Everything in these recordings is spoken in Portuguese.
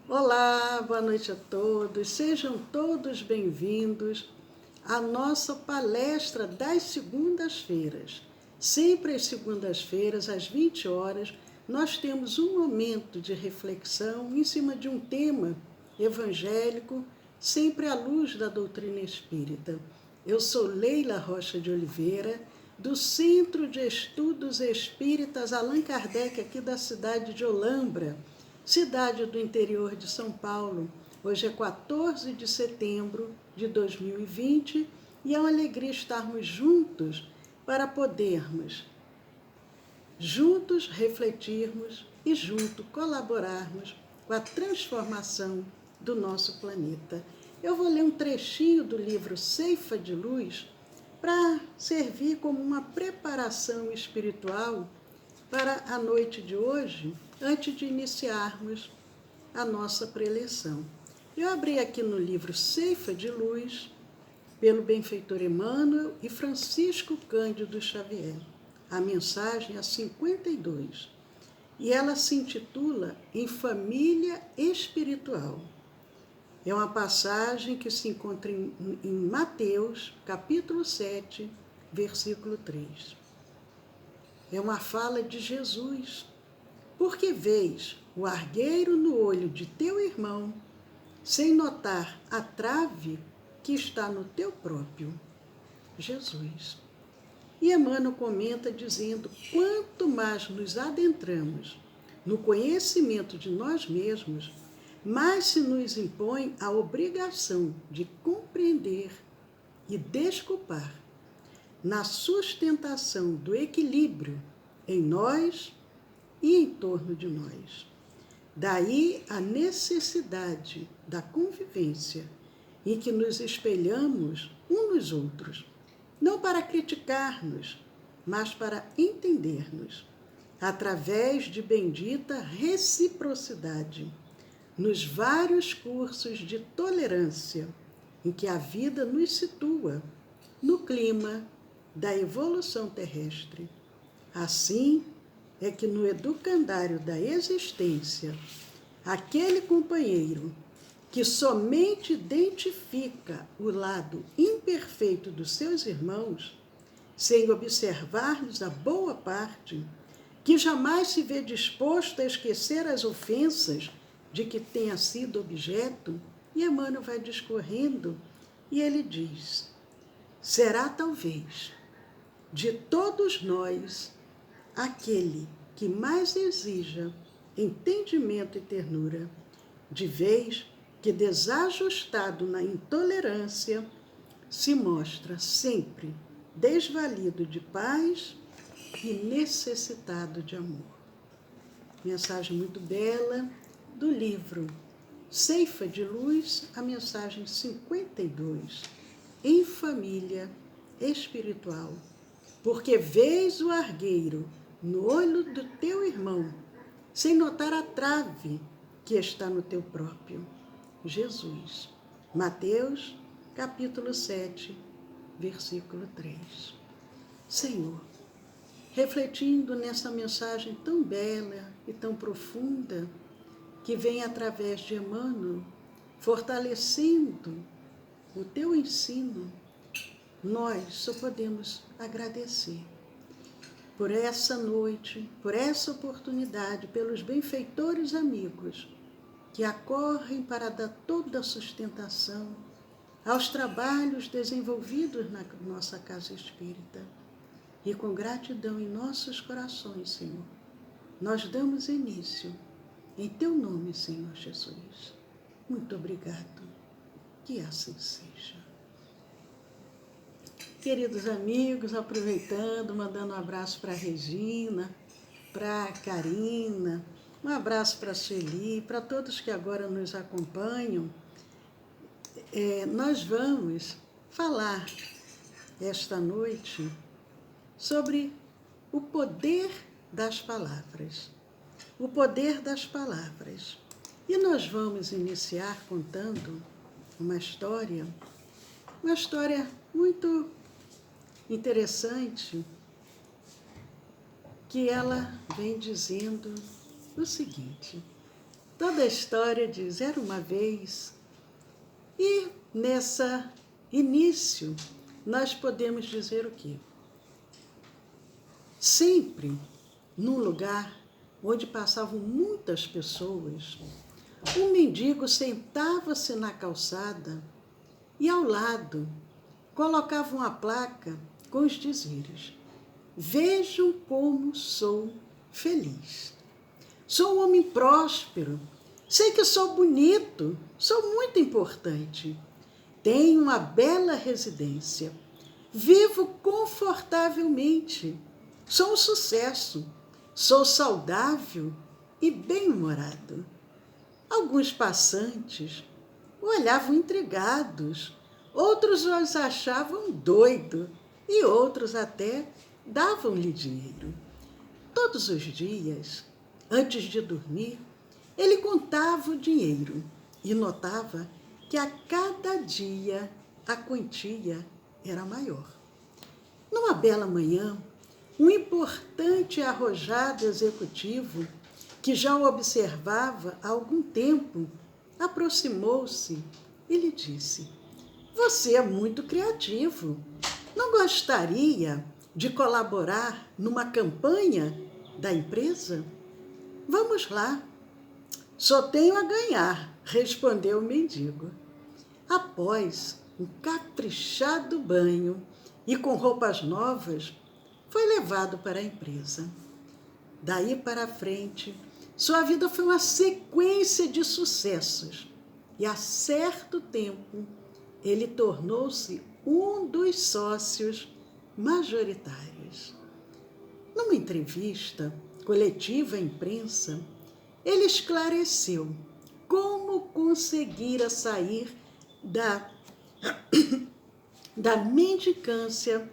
Olá, boa noite a todos. Sejam todos bem-vindos à nossa palestra das segundas-feiras. Sempre às segundas-feiras, às 20 horas, nós temos um momento de reflexão em cima de um tema evangélico, sempre à luz da doutrina espírita. Eu sou Leila Rocha de Oliveira, do Centro de Estudos Espíritas Allan Kardec, aqui da cidade de Olambra, cidade do interior de São Paulo. Hoje é 14 de setembro de 2020 e é uma alegria estarmos juntos para podermos juntos refletirmos e juntos colaborarmos com a transformação do nosso planeta. Eu vou ler um trechinho do livro Ceifa de Luz para servir como uma preparação espiritual para a noite de hoje, antes de iniciarmos a nossa preleção. Eu abri aqui no livro Ceifa de Luz, pelo benfeitor Emmanuel e Francisco Cândido Xavier. A mensagem é a 52, e ela se intitula Em Família Espiritual. É uma passagem que se encontra em Mateus, capítulo 7, versículo 3. É uma fala de Jesus. Porque vês o argueiro no olho de teu irmão, sem notar a trave que está no teu próprio? Jesus. E Emmanuel comenta dizendo, quanto mais nos adentramos no conhecimento de nós mesmos, mais se nos impõe a obrigação de compreender e desculpar na sustentação do equilíbrio em nós e em torno de nós. Daí a necessidade da convivência em que nos espelhamos uns nos outros, não para criticar-nos, mas para entender-nos, através de bendita reciprocidade, nos vários cursos de tolerância em que a vida nos situa no clima da evolução terrestre. Assim é que no educandário da existência, aquele companheiro que somente identifica o lado imperfeito dos seus irmãos, sem observar-lhes a boa parte, que jamais se vê disposto a esquecer as ofensas de que tenha sido objeto, e Emmanuel vai discorrendo, e ele diz, será talvez de todos nós aquele que mais exija entendimento e ternura, de vez que desajustado na intolerância, se mostra sempre desvalido de paz e necessitado de amor. Mensagem muito bela do livro Ceifa de Luz, a mensagem 52, Em Família Espiritual. Porque vês o argueiro no olho do teu irmão, sem notar a trave que está no teu próprio. Jesus. Mateus, capítulo 7, versículo 3. Senhor, refletindo nessa mensagem tão bela e tão profunda, que vem através de Emmanuel, fortalecendo o teu ensino, nós só podemos agradecer por essa noite, por essa oportunidade, pelos benfeitores amigos que acorrem para dar toda a sustentação aos trabalhos desenvolvidos na nossa casa espírita. E com gratidão em nossos corações, Senhor, nós damos início em teu nome, Senhor Jesus. Muito obrigado. Que assim seja. Queridos amigos, aproveitando, mandando um abraço para a Regina, para a Karina, um abraço para a Sueli, para todos que agora nos acompanham. Nós vamos falar esta noite sobre o poder das palavras. O poder das palavras. E nós vamos iniciar contando uma história muito interessante, que ela vem dizendo o seguinte, Toda a história diz, era uma vez. E nessa início, nós podemos dizer o quê? Sempre, num lugar onde passavam muitas pessoas, um mendigo sentava-se na calçada e ao lado colocava uma placa com os dizeres: vejam como sou feliz. Sou um homem próspero, sei que sou bonito, sou muito importante. Tenho uma bela residência, vivo confortavelmente, sou um sucesso, sou saudável e bem-humorado. Alguns passantes o olhavam intrigados, outros os achavam doido e outros até davam-lhe dinheiro. Todos os dias, antes de dormir, ele contava o dinheiro e notava que a cada dia a quantia era maior. Numa bela manhã, um importante e arrojado executivo, que já o observava há algum tempo, aproximou-se e lhe disse: você é muito criativo. Não gostaria de colaborar numa campanha da empresa? Vamos lá. Só tenho a ganhar, respondeu o mendigo. Após um caprichado banho e com roupas novas, foi levado para a empresa. Daí para frente, sua vida foi uma sequência de sucessos. E a certo tempo, ele tornou-se um dos sócios majoritários. Numa entrevista coletiva à imprensa, ele esclareceu como conseguira sair da mendicância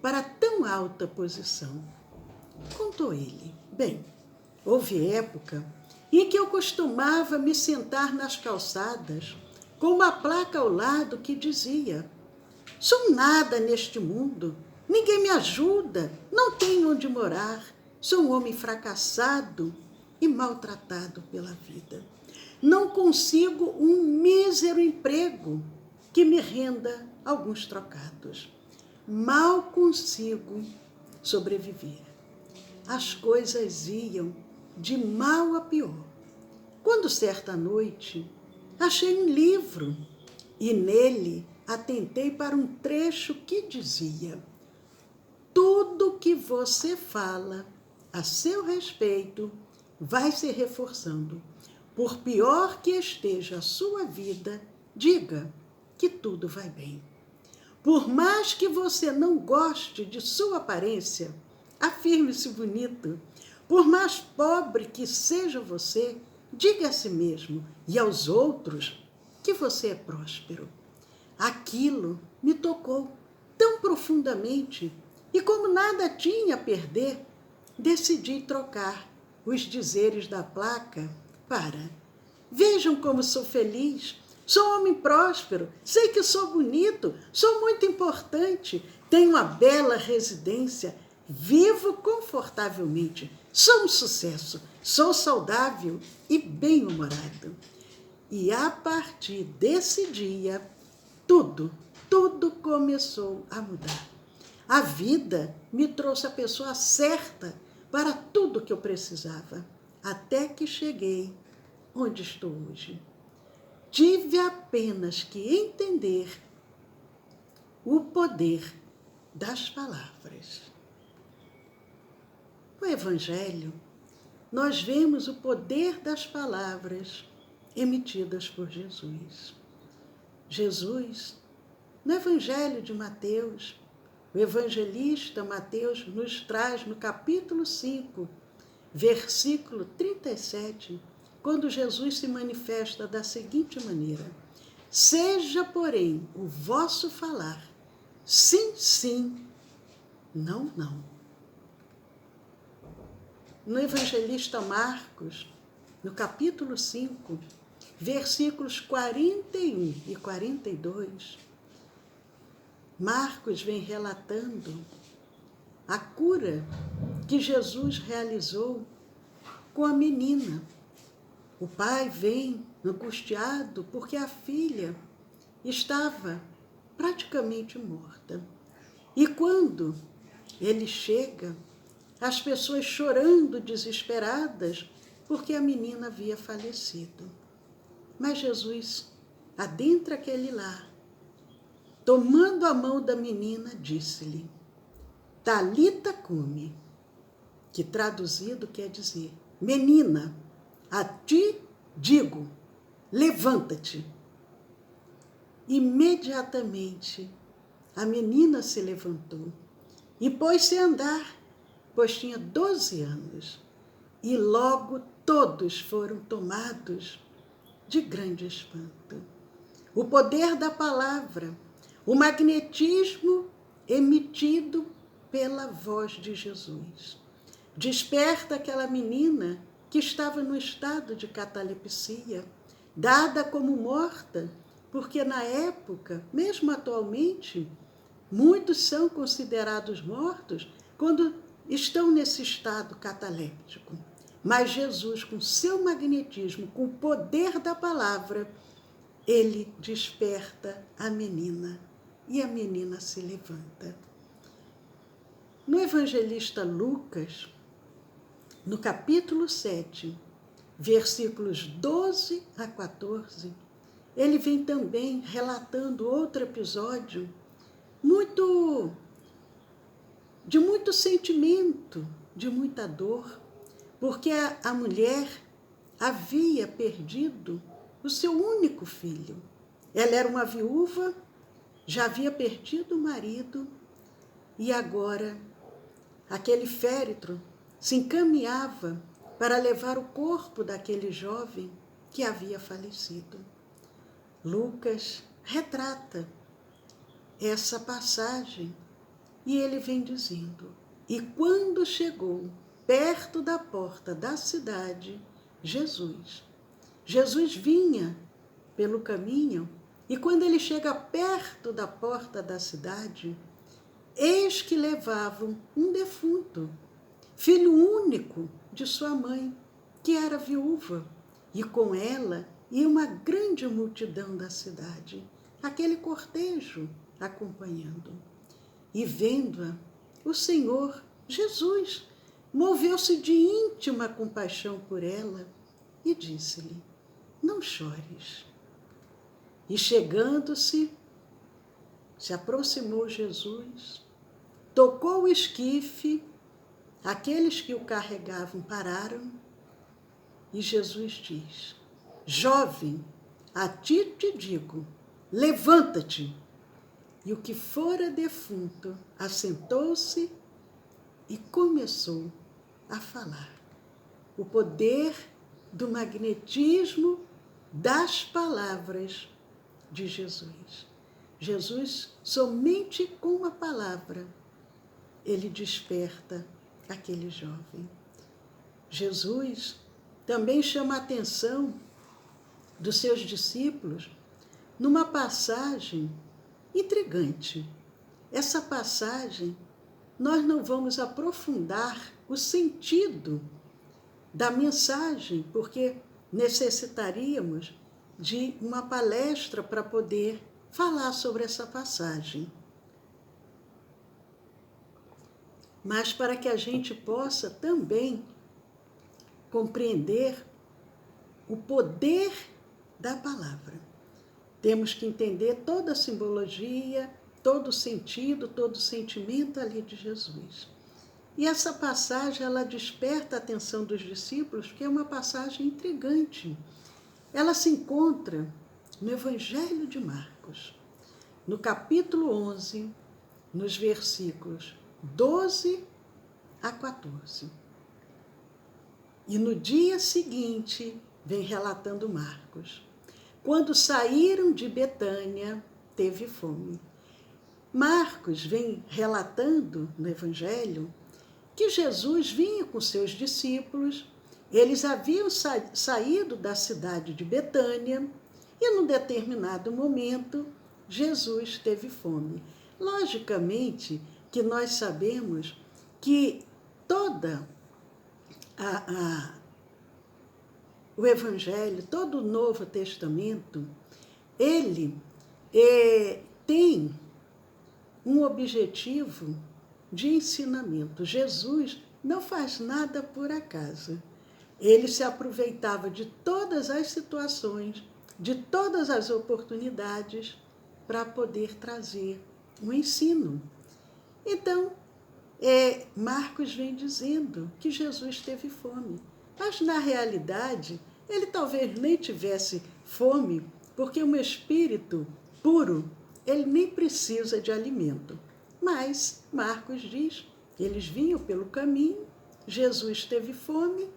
para tão alta posição. Contou ele: bem, houve época em que eu costumava me sentar nas calçadas com uma placa ao lado que dizia: sou nada neste mundo, ninguém me ajuda, não tenho onde morar, sou um homem fracassado e maltratado pela vida. Não consigo um mísero emprego que me renda alguns trocados. Mal consigo sobreviver. As coisas iam de mal a pior. Quando certa noite achei um livro e nele atentei para um trecho que dizia: tudo que você fala a seu respeito vai se reforçando. Por pior que esteja a sua vida, diga que tudo vai bem. Por mais que você não goste de sua aparência, afirme-se bonito. Por mais pobre que seja você, diga a si mesmo e aos outros que você é próspero. Aquilo me tocou tão profundamente e, como nada tinha a perder, decidi trocar os dizeres da placa para: vejam como sou feliz, sou um homem próspero, sei que sou bonito, sou muito importante, tenho uma bela residência, vivo confortavelmente, sou um sucesso, sou saudável e bem-humorado. E a partir desse dia, tudo começou a mudar. A vida me trouxe a pessoa certa para tudo que eu precisava, até que cheguei onde estou hoje. Tive apenas que entender o poder das palavras. No Evangelho, nós vemos o poder das palavras emitidas por Jesus. Jesus, no Evangelho de Mateus, o evangelista Mateus nos traz no capítulo 5, versículo 37, quando Jesus se manifesta da seguinte maneira: seja, porém, o vosso falar sim, sim, não, não. No evangelista Marcos, no capítulo 5, versículos 41 e 42, Marcos vem relatando a cura que Jesus realizou com a menina. O pai vem angustiado porque a filha estava praticamente morta. E quando ele chega, as pessoas chorando, desesperadas, porque a menina havia falecido. Mas Jesus adentra aquele lar, tomando a mão da menina, disse-lhe: Talita cumi, que traduzido quer dizer: menina, a ti digo, levanta-te. Imediatamente a menina se levantou e pôs-se a andar, pois tinha 12 anos. E logo todos foram tomados de grande espanto. O poder da palavra, o magnetismo emitido pela voz de Jesus, desperta aquela menina que estava no estado de catalepsia, dada como morta, porque na época, mesmo atualmente, muitos são considerados mortos quando estão nesse estado cataléptico. Mas Jesus, com seu magnetismo, com o poder da palavra, ele desperta a menina e a menina se levanta. No evangelista Lucas, no capítulo 7, versículos 12 a 14, ele vem também relatando outro episódio de muito sentimento, de muita dor, porque a mulher havia perdido o seu único filho. Ela era uma viúva, já havia perdido o marido, e agora aquele féretro se encaminhava para levar o corpo daquele jovem que havia falecido. Lucas retrata essa passagem e ele vem dizendo: e quando chegou perto da porta da cidade, Jesus vinha pelo caminho, e quando ele chega perto da porta da cidade, eis que levavam um defunto, filho único de sua mãe, que era viúva, e com ela ia uma grande multidão da cidade, aquele cortejo acompanhando. E vendo-a, o Senhor Jesus moveu-se de íntima compaixão por ela e disse-lhe: não chores. E chegando-se, se aproximou Jesus, tocou o esquife, aqueles que o carregavam pararam, e Jesus diz: jovem, a ti te digo, levanta-te. E o que fora defunto assentou-se e começou a falar. O poder do magnetismo das palavras de Jesus. Jesus, somente com uma palavra, ele desperta aquele jovem. Jesus também chama a atenção dos seus discípulos numa passagem intrigante. Essa passagem, nós não vamos aprofundar o sentido da mensagem, porque necessitaríamos de uma palestra para poder falar sobre essa passagem. Mas para que a gente possa também compreender o poder da palavra, temos que entender toda a simbologia, todo o sentido, todo o sentimento ali de Jesus. E essa passagem, ela desperta a atenção dos discípulos, porque é uma passagem intrigante. Ela se encontra no Evangelho de Marcos, no capítulo 11, nos versículos 12 a 14. E no dia seguinte, vem relatando Marcos: quando saíram de Betânia, teve fome. Marcos vem relatando no Evangelho que Jesus vinha com seus discípulos, eles haviam saído da cidade de Betânia e, num determinado momento, Jesus teve fome. Logicamente que nós sabemos que toda o Evangelho, todo o Novo Testamento, ele tem um objetivo de ensinamento. Jesus não faz nada por acaso. Ele se aproveitava de todas as situações, de todas as oportunidades para poder trazer um ensino. Então, Marcos vem dizendo que Jesus teve fome. Mas, na realidade, ele talvez nem tivesse fome, porque um espírito puro, ele nem precisa de alimento. Mas Marcos diz que eles vinham pelo caminho, Jesus teve fome,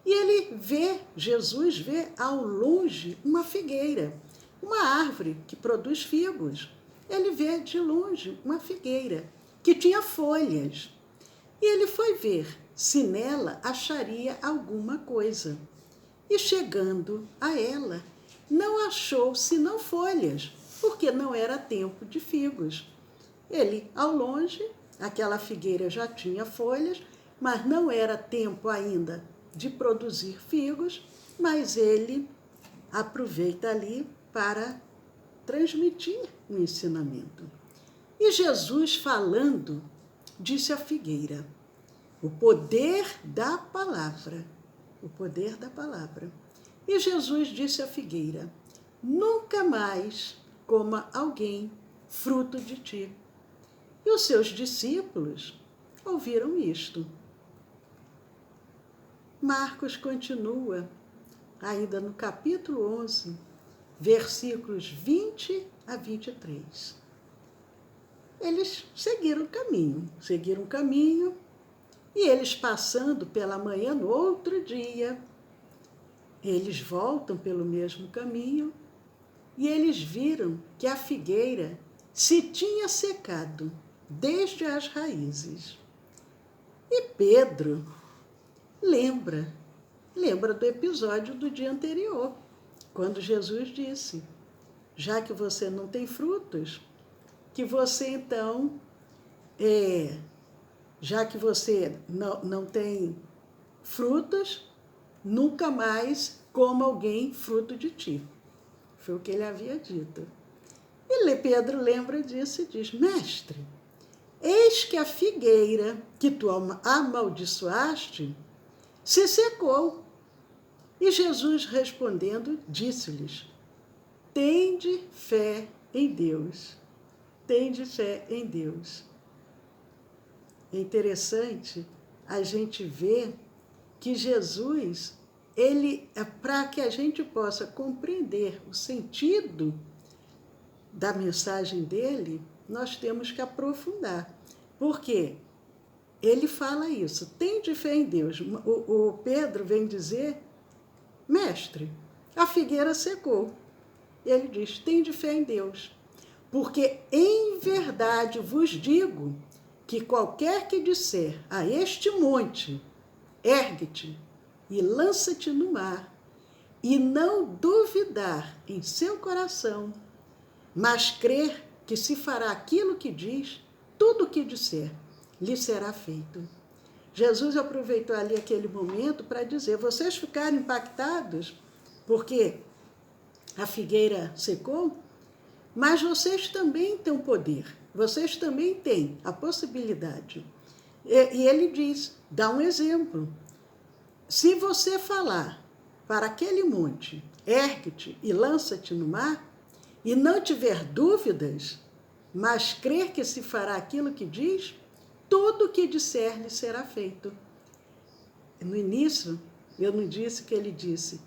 e Jesus vê ao longe uma figueira, uma árvore que produz figos. Ele vê de longe uma figueira que tinha folhas. E ele foi ver se nela acharia alguma coisa. E chegando a ela, não achou senão folhas, porque não era tempo de figos. Ele, ao longe, aquela figueira já tinha folhas, mas não era tempo ainda de produzir figos, mas ele aproveita ali para transmitir o ensinamento. E Jesus, falando, disse à figueira, o poder da palavra, o poder da palavra. E Jesus disse à figueira, nunca mais coma alguém fruto de ti. E os seus discípulos ouviram isto. Marcos continua, ainda no capítulo 11, versículos 20 a 23. Eles seguiram o caminho, e eles passando pela manhã no outro dia, eles voltam pelo mesmo caminho, e eles viram que a figueira se tinha secado desde as raízes. E Pedro lembra do episódio do dia anterior, quando Jesus disse, já que você não tem frutos, que você então, já que você não tem frutos, nunca mais coma alguém fruto de ti. Foi o que ele havia dito. E Pedro lembra disso e diz, mestre, eis que a figueira que tu amaldiçoaste se secou. E Jesus respondendo, disse-lhes, tende fé em Deus. Tende fé em Deus. É interessante a gente ver que Jesus, para que a gente possa compreender o sentido da mensagem dele, nós temos que aprofundar. Porque ele fala isso, tende fé em Deus. O Pedro vem dizer, mestre, a figueira secou. Ele diz, tende fé em Deus. Porque em verdade vos digo que qualquer que disser a este monte, ergue-te e lança-te no mar, e não duvidar em seu coração, mas crer que se fará aquilo que diz, tudo o que disser, lhe será feito. Jesus aproveitou ali aquele momento para dizer, vocês ficaram impactados porque a figueira secou, mas vocês também têm o poder, vocês também têm a possibilidade. E ele diz, dá um exemplo. Se você falar para aquele monte, ergue-te e lança-te no mar, e não tiver dúvidas, mas crer que se fará aquilo que diz, tudo o que disser lhe será feito. No início, eu não disse que ele disse,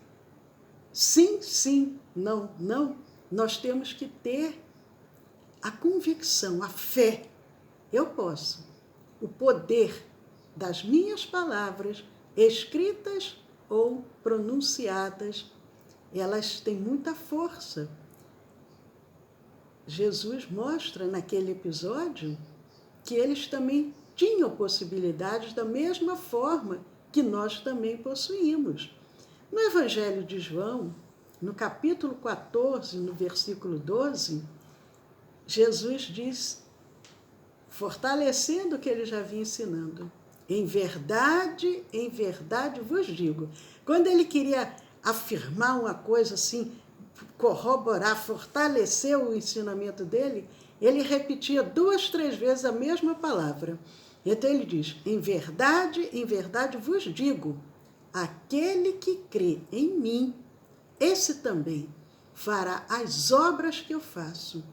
sim, sim, não, não. Nós temos que ter a convicção, a fé. Eu posso. O poder das minhas palavras, escritas ou pronunciadas, elas têm muita força. Jesus mostra naquele episódio que eles também tinham possibilidades da mesma forma que nós também possuímos. No Evangelho de João, no capítulo 14, no versículo 12, Jesus diz, fortalecendo o que ele já vinha ensinando, em verdade vos digo. Quando ele queria afirmar uma coisa assim, corroborar, fortalecer o ensinamento dele, ele repetia 2, 3 vezes a mesma palavra. Então ele diz, em verdade vos digo, aquele que crê em mim, esse também fará as obras que eu faço,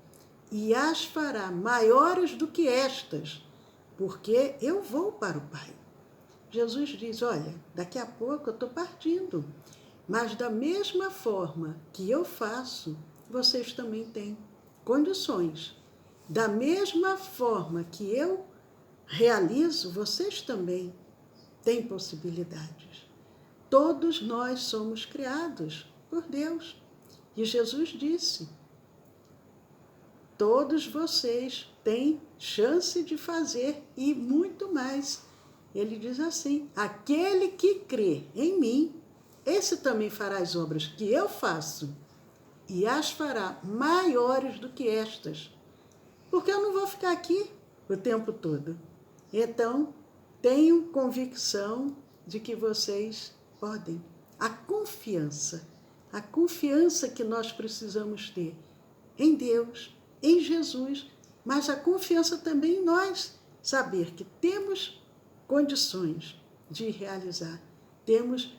e as fará maiores do que estas, porque eu vou para o Pai. Jesus diz, olha, daqui a pouco eu estou partindo, mas da mesma forma que eu faço, vocês também têm condições. Da mesma forma que eu realizo, vocês também têm possibilidades. Todos nós somos criados por Deus. E Jesus disse, todos vocês têm chance de fazer e muito mais. Ele diz assim, aquele que crê em mim, esse também fará as obras que eu faço e as fará maiores do que estas. Porque eu não vou ficar aqui o tempo todo. Então, tenho convicção de que vocês podem. A confiança que nós precisamos ter em Deus, em Jesus, mas a confiança também em nós, saber que temos condições de realizar, temos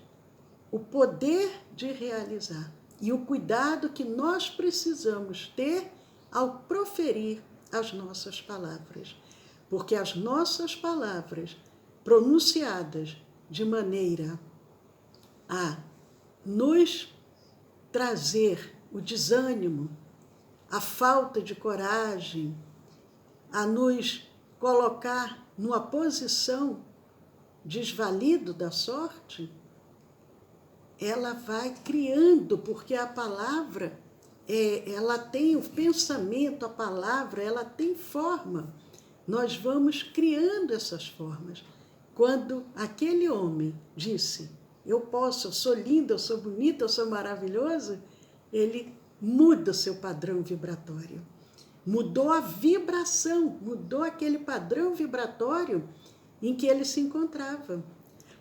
o poder de realizar e o cuidado que nós precisamos ter ao proferir as nossas palavras. Porque as nossas palavras, pronunciadas de maneira a nos trazer o desânimo, a falta de coragem, a nos colocar numa posição desvalido da sorte, ela vai criando, porque a palavra, ela tem o pensamento, a palavra, ela tem forma. Nós vamos criando essas formas. Quando aquele homem disse, eu posso, eu sou linda, eu sou bonita, eu sou maravilhoso, ele muda o seu padrão vibratório. Mudou a vibração, mudou aquele padrão vibratório em que ele se encontrava.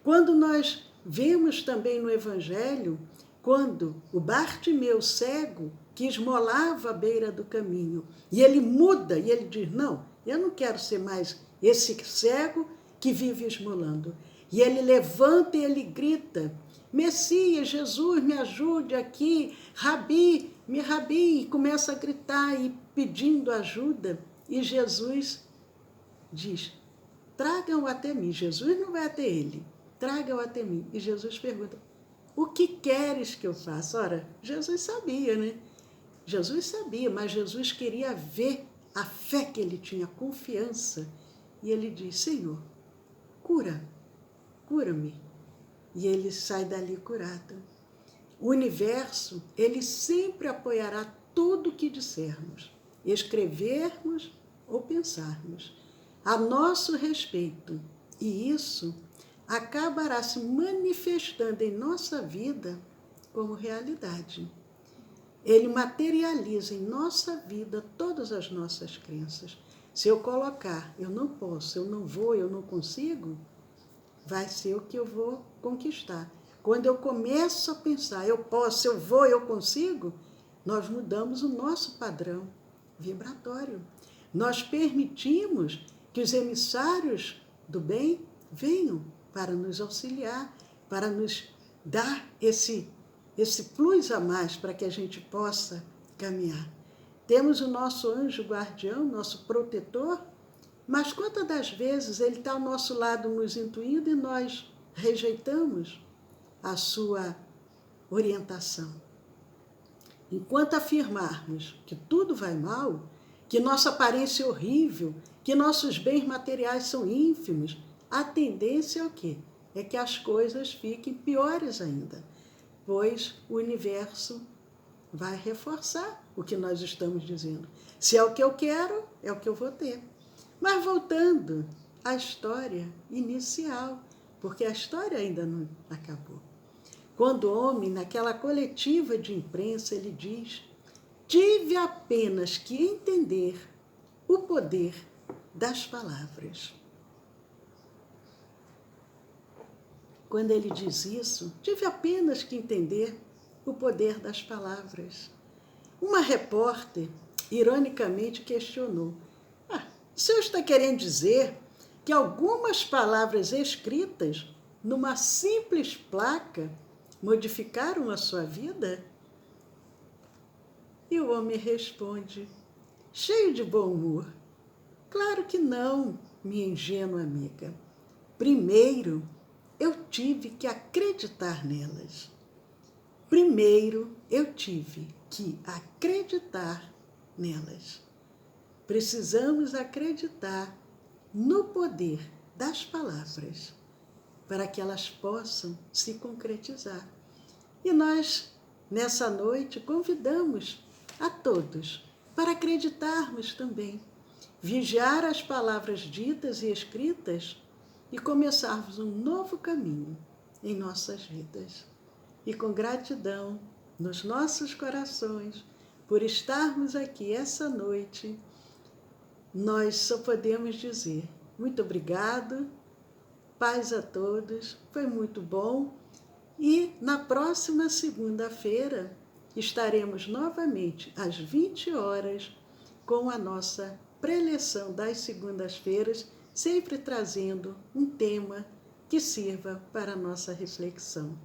Quando nós vemos também no Evangelho, quando o Bartimeu cego, que esmolava à beira do caminho, e ele muda, e ele diz, não, eu não quero ser mais esse cego que vive esmolando. E ele levanta e ele grita, Messias, Jesus, me ajude aqui, Rabi, e começa a gritar e pedindo ajuda. E Jesus diz, tragam-o até mim. Jesus não vai até ele, tragam-o até mim. E Jesus pergunta, o que queres que eu faça? Ora, Jesus sabia, né? Jesus sabia, mas Jesus queria ver a fé que ele tinha, a confiança. E ele diz, Senhor, cura-me. E ele sai dali curado. O universo, ele sempre apoiará tudo o que dissermos, escrevermos ou pensarmos, a nosso respeito. E isso acabará se manifestando em nossa vida como realidade. Ele materializa em nossa vida todas as nossas crenças. Se eu colocar, eu não posso, eu não vou, eu não consigo, vai ser o que eu vou conquistar. Quando eu começo a pensar, eu posso, eu vou, eu consigo, nós mudamos o nosso padrão vibratório. Nós permitimos que os emissários do bem venham para nos auxiliar, para nos dar esse plus a mais para que a gente possa caminhar. Temos o nosso anjo guardião, nosso protetor, mas quantas das vezes ele está ao nosso lado nos intuindo e nós rejeitamos a sua orientação. Enquanto afirmarmos que tudo vai mal, que nossa aparência é horrível, que nossos bens materiais são ínfimos, a tendência é o quê? É que as coisas fiquem piores ainda, pois o universo vai reforçar o que nós estamos dizendo. Se é o que eu quero, é o que eu vou ter. Mas voltando à história inicial, porque a história ainda não acabou. Quando o homem, naquela coletiva de imprensa, ele diz, tive apenas que entender o poder das palavras. Quando ele diz isso, tive apenas que entender o poder das palavras. Uma repórter, ironicamente, questionou: o senhor está querendo dizer que algumas palavras escritas numa simples placa modificaram a sua vida? E o homem responde, cheio de bom humor: claro que não, minha ingênua amiga. Primeiro, eu tive que acreditar nelas. Primeiro, eu tive que acreditar nelas. Precisamos acreditar no poder das palavras para que elas possam se concretizar. E nós, nessa noite, convidamos a todos para acreditarmos também, vigiar as palavras ditas e escritas e começarmos um novo caminho em nossas vidas. E com gratidão nos nossos corações por estarmos aqui essa noite, nós só podemos dizer muito obrigado, paz a todos, foi muito bom. E na próxima segunda-feira estaremos novamente às 20 horas com a nossa preleção das segundas-feiras, sempre trazendo um tema que sirva para a nossa reflexão.